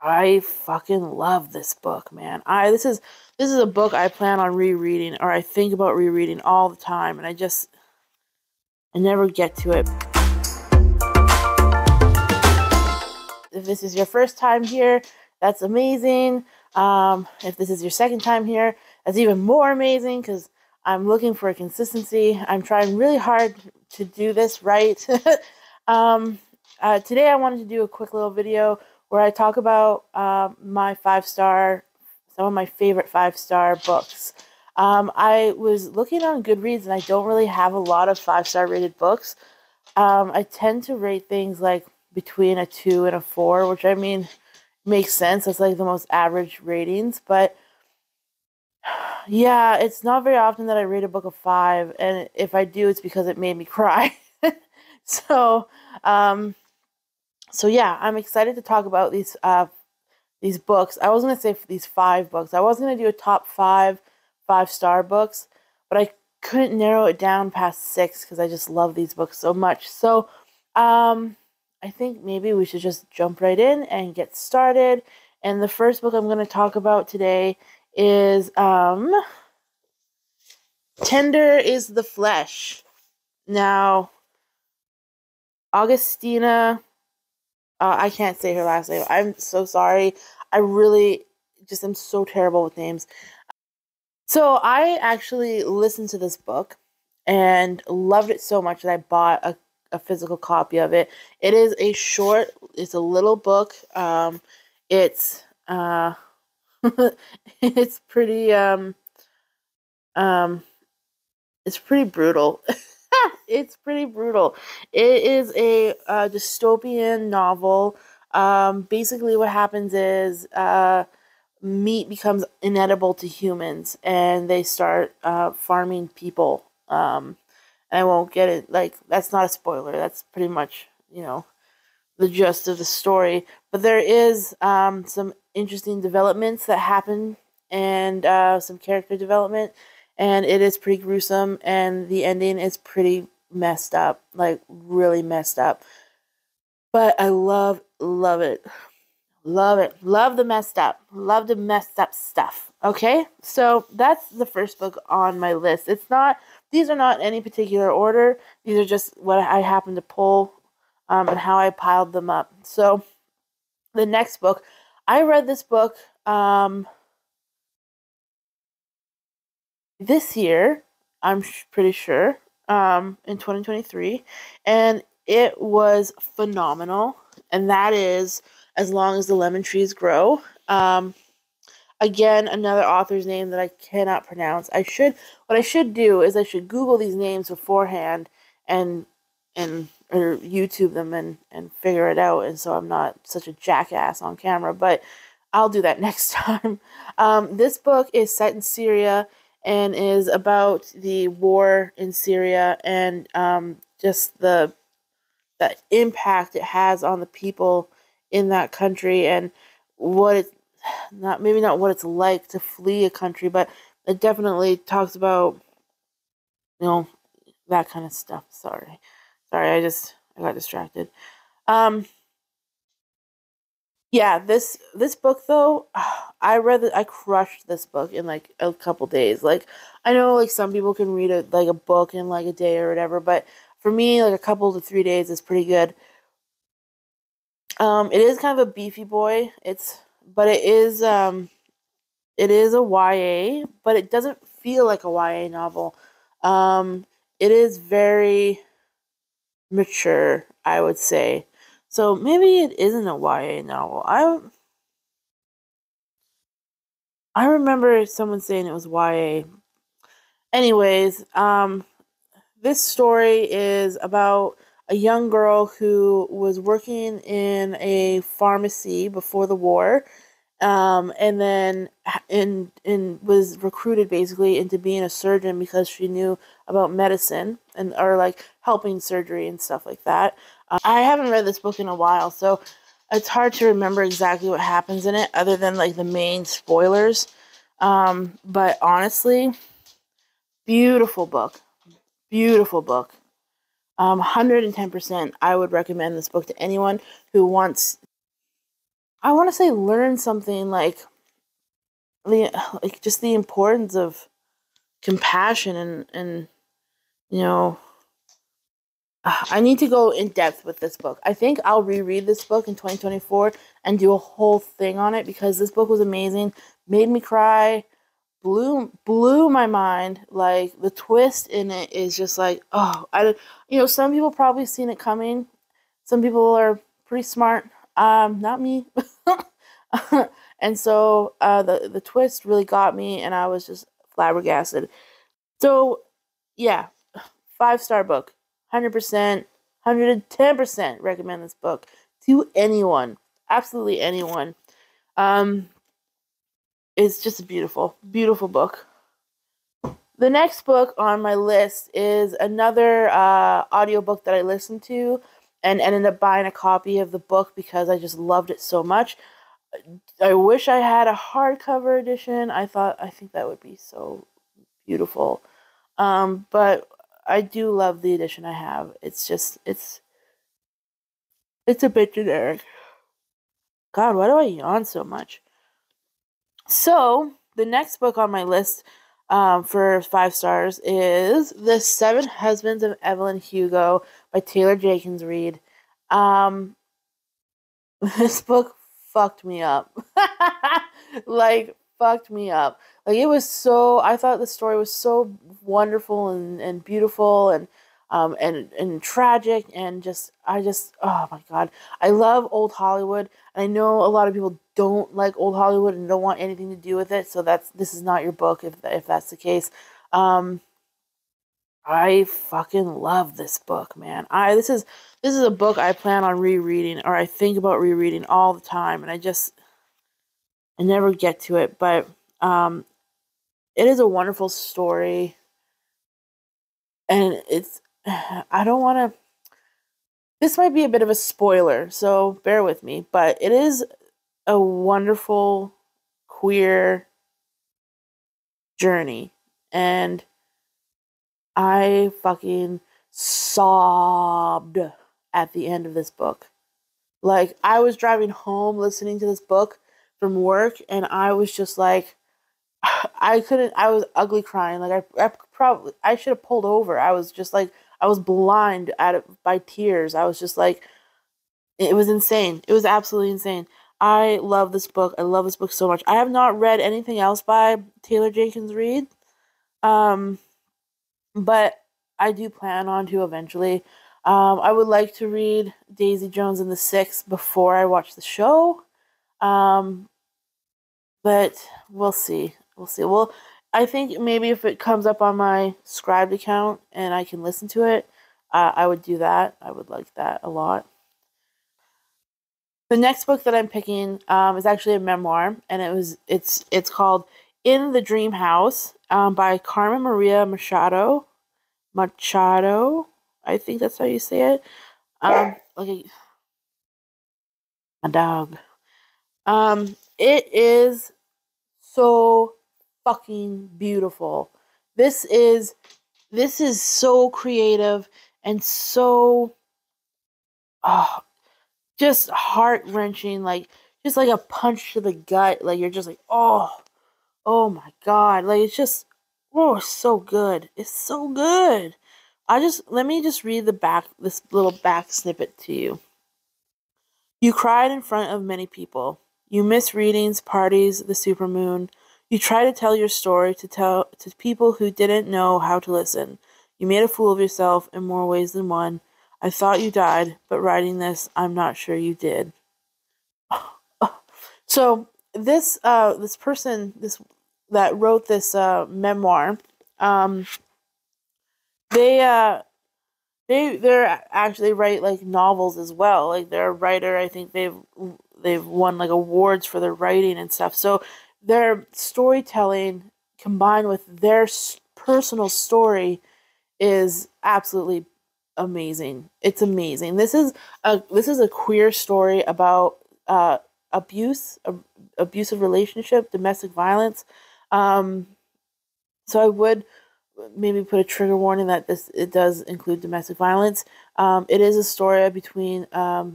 I fucking love this book, man. This is a book I plan on rereading, or I think about rereading all the time, and I never get to it. If this is your first time here, that's amazing. If this is your second time here, that's even more amazing because I'm looking for a consistency. I'm trying really hard to do this right. Today I wanted to do a quick little video where I talk about some of my favorite 5-star books. I was looking on Goodreads and I don't really have a lot of 5-star rated books. I tend to rate things like between a 2 and a 4, which I mean makes sense. That's like the most average ratings, but yeah, it's not very often that I rate a book a 5, and if I do, it's because it made me cry. So, so yeah, I'm excited to talk about these books. I was gonna say for these 5 books. I was gonna do a top 5-star books, but I couldn't narrow it down past 6 because I just love these books so much. So, I think maybe we should just jump right in and get started. And the first book I'm gonna talk about today is Tender is the Flesh. Now, Augustina, I can't say her last name. I'm so sorry. I really just am so terrible with names. So I actually listened to this book and loved it so much that I bought a physical copy of it. It's a little book. It's it's pretty um it's pretty brutal. It's pretty brutal. It is a dystopian novel. Basically, what happens is meat becomes inedible to humans, and they start farming people. And I won't get it. Like, that's not a spoiler. That's pretty much, the gist of the story. But there is some interesting developments that happen, and some character development, and it is pretty gruesome, and the ending is pretty messed up, like really messed up. But I love it. Love it. Love the messed up. Love the messed up stuff. Okay? So that's the first book on my list. These are not any particular order. These are just what I happened to pull, and how I piled them up. So the next book, I read this book this year, I'm pretty sure, in 2023, and it was phenomenal. And that is As Long as the Lemon Trees Grow. Again, another author's name that I cannot pronounce. What I should do is I should Google these names beforehand and or YouTube them and figure it out, and so I'm not such a jackass on camera, but I'll do that next time. This book is set in Syria and is about the war in Syria, and just the impact it has on the people in that country, and what it's maybe not what it's like to flee a country, but it definitely talks about, you know, that kind of stuff. Sorry, I got distracted. Um, yeah, this book though, I crushed this book in like a couple days. Like, I know like some people can read a book in like a day or whatever, but for me, like a couple to 3 days is pretty good. It is kind of a beefy boy. But it is a YA, but it doesn't feel like a YA novel. It is very mature, I would say. So maybe it isn't a YA novel. I remember someone saying it was YA. Anyways, this story is about a young girl who was working in a pharmacy before the war, and then was recruited basically into being a surgeon because she knew about medicine and or like helping surgery and stuff like that. I haven't read this book in a while, so it's hard to remember exactly what happens in it other than like the main spoilers. But honestly, beautiful book, beautiful book. 110%. I would recommend this book to anyone who wants. I want to say learn something like just the importance of compassion and you know I need to go in depth with this book. I think I'll reread this book in 2024 and do a whole thing on it because this book was amazing, made me cry, blew my mind. Like the twist in it is just like, oh, some people probably seen it coming. Some people are pretty smart. Not me. And so the twist really got me, and I was just flabbergasted. So yeah, 5-star book, 100%, 110% recommend this book to anyone, absolutely anyone. Um, it's just a beautiful, beautiful book. The next book on my list is another audiobook that I listened to and ended up buying a copy of the book because I just loved it so much. I wish I had a hardcover edition. I think that would be so beautiful. But I do love the edition I have. It's a bit generic. God, why do I yawn so much? So the next book on my list for 5 stars is The Seven Husbands of Evelyn Hugo by Taylor Jenkins Reid. This book fucked me up. Like, fucked me up. Like, it was so, I thought the story was so wonderful and beautiful and tragic and oh my God. I love old Hollywood. And I know a lot of people don't like old Hollywood and don't want anything to do with it. So this is not your book if that's the case. I fucking love this book, man. This is a book I plan on rereading, or I think about rereading all the time, and I never get to it. But it is a wonderful story, and I don't want to. This might be a bit of a spoiler, so bear with me. But it is a wonderful queer journey, and I fucking sobbed at the end of this book. Like, I was driving home listening to this book from work, and I was just like, I was ugly crying. Like, I should have pulled over. I was just like, I was blind by tears. I was just like, it was insane. It was absolutely insane. I love this book. I love this book so much. I have not read anything else by Taylor Jenkins Reid. Um, but I do plan on to eventually. I would like to read Daisy Jones and the Six before I watch the show. Um, but we'll see. We'll see. Well, I think maybe if it comes up on my Scribd account and I can listen to it, I would do that. I would like that a lot. The next book that I'm picking is actually a memoir, and it's called In the Dream House by Carmen Maria Machado. Machado, I think that's how you say it. Like a dog. It is so fucking beautiful. This is so creative and so just heart wrenching. Like just like a punch to the gut. Like you're just like oh my God. Like it's just so good. It's so good. Let me just read this little back snippet to you. You cried in front of many people. You missed readings, parties, the supermoon. You tried to tell your story to people who didn't know how to listen. You made a fool of yourself in more ways than one. I thought you died, but writing this, I'm not sure you did. So this person that wrote this memoir, they actually write like novels as well. Like they're a writer. I think they've won like awards for their writing and stuff. So their storytelling combined with their personal story is absolutely amazing. It's amazing. This is a queer story about abusive relationship, domestic violence. So I would maybe put a trigger warning that it does include domestic violence. It is a story between a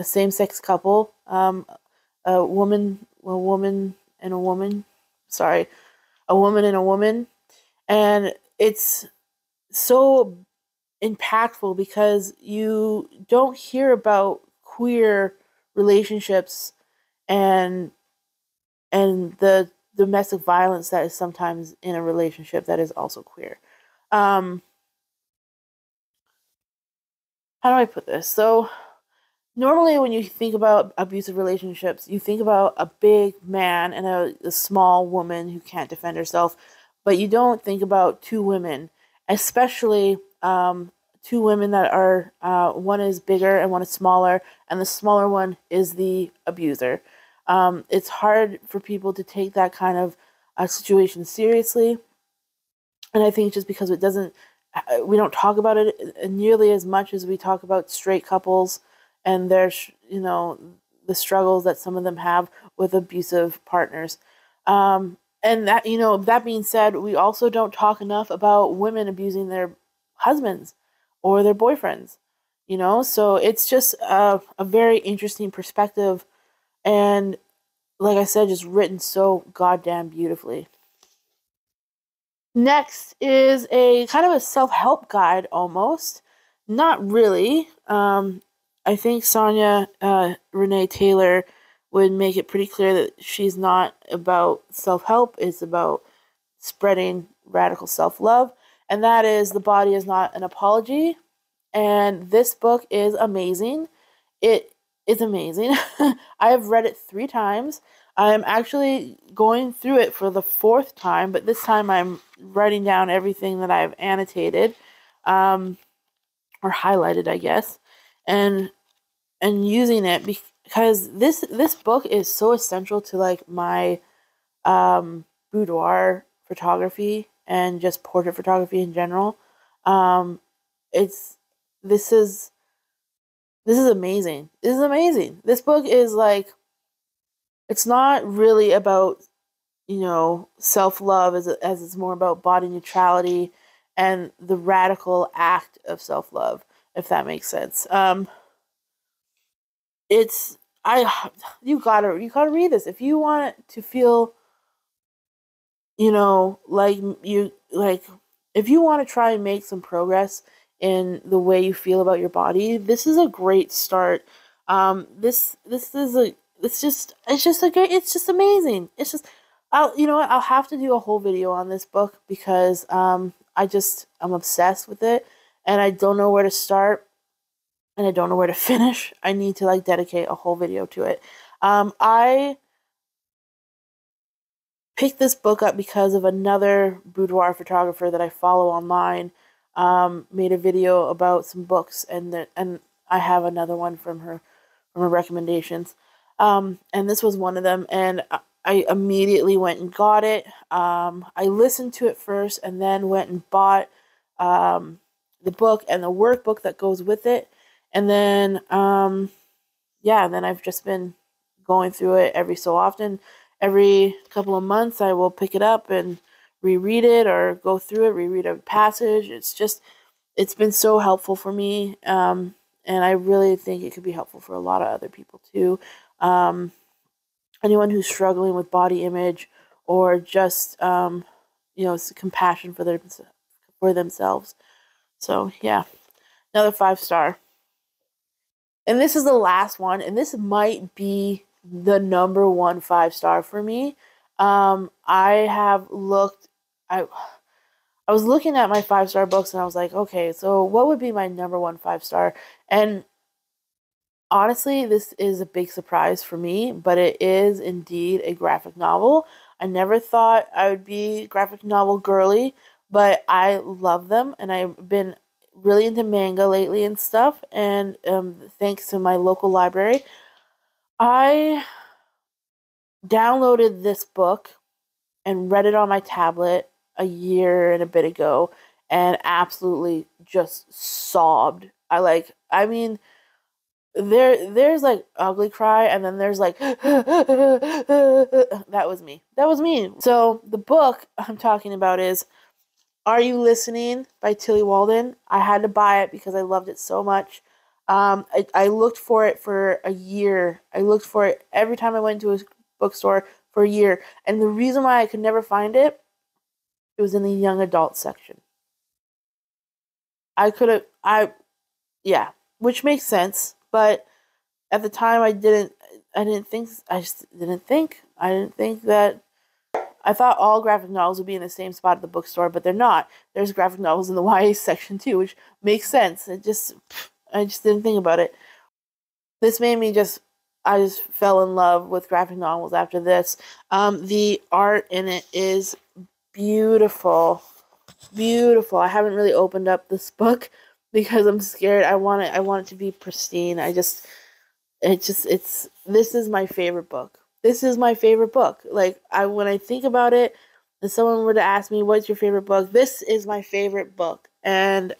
same sex couple, a woman, and a woman. Sorry, a woman and a woman, and it's so impactful because you don't hear about queer relationships and the domestic violence that is sometimes in a relationship that is also queer. Um, how do I put this? So normally when you think about abusive relationships, you think about a big man and a small woman who can't defend herself, but you don't think about two women, especially two women that are one is bigger and one is smaller, and the smaller one is the abuser. It's hard for people to take that kind of situation seriously, and I think just because it doesn't, we don't talk about it nearly as much as we talk about straight couples and their, the struggles that some of them have with abusive partners. And that, that being said, we also don't talk enough about women abusing their husbands or their boyfriends, so it's just a very interesting perspective. And like I said, just written so goddamn beautifully. Next is a kind of a self-help guide almost. Not really. I think Sonia Renee Taylor would make it pretty clear that she's not about self-help, it's about spreading radical self-love. And that is The Body Is Not an Apology. And this book is amazing. It is amazing. I have read it 3 times. I'm actually going through it for the 4th time, but this time I'm writing down everything that I've annotated, or highlighted, I guess, and using it because this book is so essential to like my boudoir photography and just portrait photography in general. Um, it's this is this is amazing. This is amazing. This book is like, it's not really about, self love as it's more about body neutrality and the radical act of self love, if that makes sense. It's I you gotta read this if you want to feel, like if you want to try and make some progress in the way you feel about your body, this is a great start. This is a it's just amazing. It's just, I'll have to do a whole video on this book because I'm obsessed with it and I don't know where to start and I don't know where to finish. I need to like dedicate a whole video to it. I picked this book up because of another boudoir photographer that I follow online. Made a video about some books, and I have another one from her recommendations. And this was one of them, and I immediately went and got it. I listened to it first, and then went and bought the book and the workbook that goes with it, and then then I've just been going through it every so often. Every couple of months, I will pick it up and reread it or go through it, reread a passage. It's been so helpful for me. And I really think it could be helpful for a lot of other people too. Anyone who's struggling with body image or just, compassion for themselves. So, yeah, another 5-star. And this is the last one, and this might be the number one 5-star for me. I have looked, I was looking at my 5-star books and I was like, okay, so what would be my number one 5-star? And honestly, this is a big surprise for me, but it is indeed a graphic novel. I never thought I would be graphic novel girly, but I love them, and I've been really into manga lately and stuff. And thanks to my local library, I downloaded this book and read it on my tablet a year and a bit ago, and absolutely just sobbed. I mean, there's like ugly cry, and then there's like that was me. That was me. So the book I'm talking about is Are You Listening by Tillie Walden. I had to buy it because I loved it so much. I looked for it for a year. I looked for it every time I went to a bookstore for a year. And the reason why I could never find it, it was in the young adult section. I could have, yeah, which makes sense. But at the time, I didn't think, I didn't think that, I thought all graphic novels would be in the same spot at the bookstore, but they're not. There's graphic novels in the YA section too, which makes sense. I just didn't think about it. This made me I just fell in love with graphic novels after this. The art in it is beautiful, beautiful. I haven't really opened up this book because I'm scared. I want it to be pristine. This is my favorite book. This is my favorite book. Like, when I think about it, if someone were to ask me what's your favorite book, this is my favorite book. And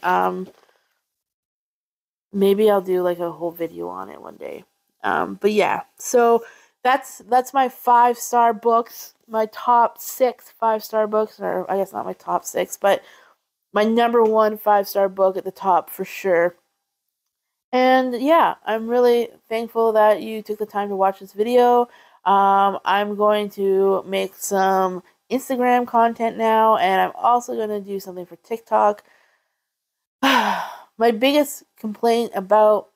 maybe I'll do like a whole video on it one day. But yeah, so that's my 5-star books, my top 6 5-star books, or I guess not my top 6, but my number 1 5-star book at the top for sure. And yeah, I'm really thankful that you took the time to watch this video. I'm going to make some Instagram content now, and I'm also going to do something for TikTok. My biggest complaint about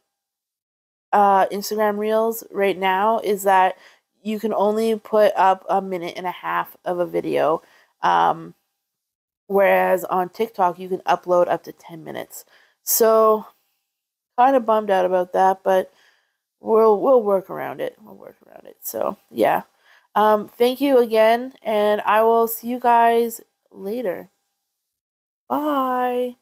Instagram Reels right now is that you can only put up a minute and a half of a video, whereas on TikTok you can upload up to 10 minutes. So, kind of bummed out about that, but we'll work around it. We'll work around it. So yeah, thank you again, and I will see you guys later. Bye.